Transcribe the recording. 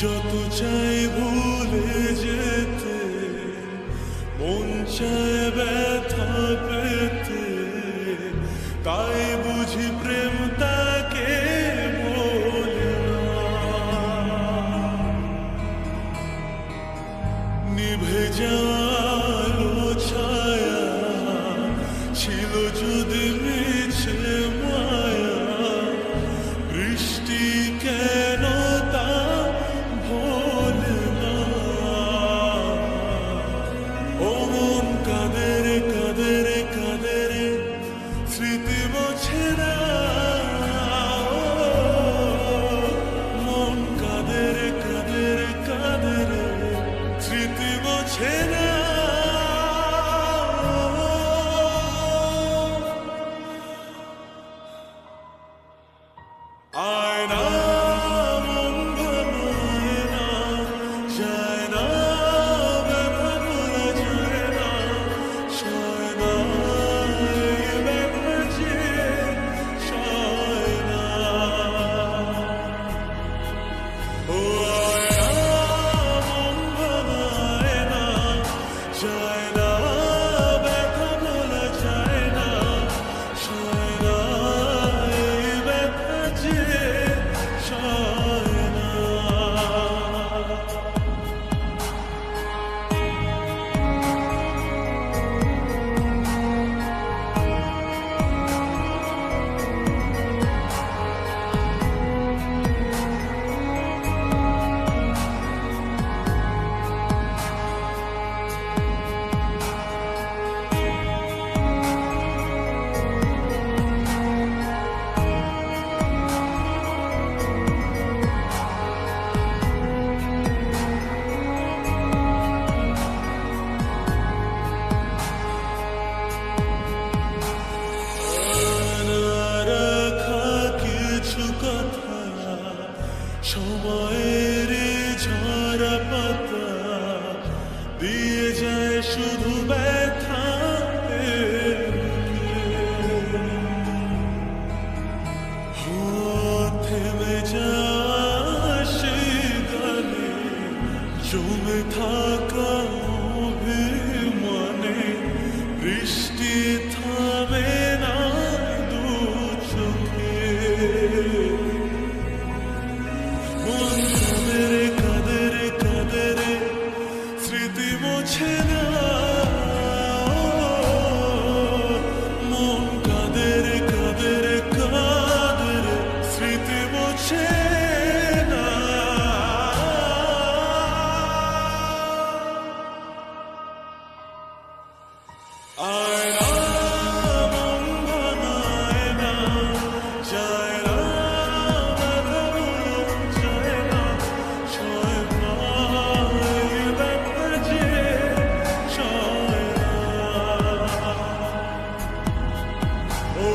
যত চাই ভুলে যেতে, মন চায় ব্যথা পেতে, তাই বুঝি প্রেম তাকে বলে না। নিভে যাওয়ালো ছায়া ছিল যদি মিছে মায়া, বৃষ্টি কেন তা ভোলে না। ও মন কাঁদে রে কাঁদে রে কাঁদে রে, স্মৃতি মোছে না। মন কাঁদে রে কাঁদে রে কাঁদে রে, স্মৃতি মোছে না। আয়না মন ভাঙায় না, যায় না ব্যথা ভোলা যায় না, সয় না এই ব্যথা যে সয় না। ও আয়না মন ভাঙায় না, যায় না ব্যথা ভোলা যায় না, সয় না এই ব্যথা যে সয় না। রাখা কিছু কথা সময়ের ঝরা পাতা দিয়ে যায় শুধু ব্যথা। থেমে যায় সেই গানে জমে থাকা অভিমানে, বৃষ্টি থামে না দু চোখে। মন কাঁদে রে কাঁদে রে কাঁদে রে, স্মৃতি মোছে না। মন কাঁদে রে কাঁদে রে কাঁদে রে, স্মৃতি মোছে না। আয়না মন ভাঙায় না, যায় না ব্যথা ভোলা যায় না, সয় না এই ব্যথা যে সয় না। ও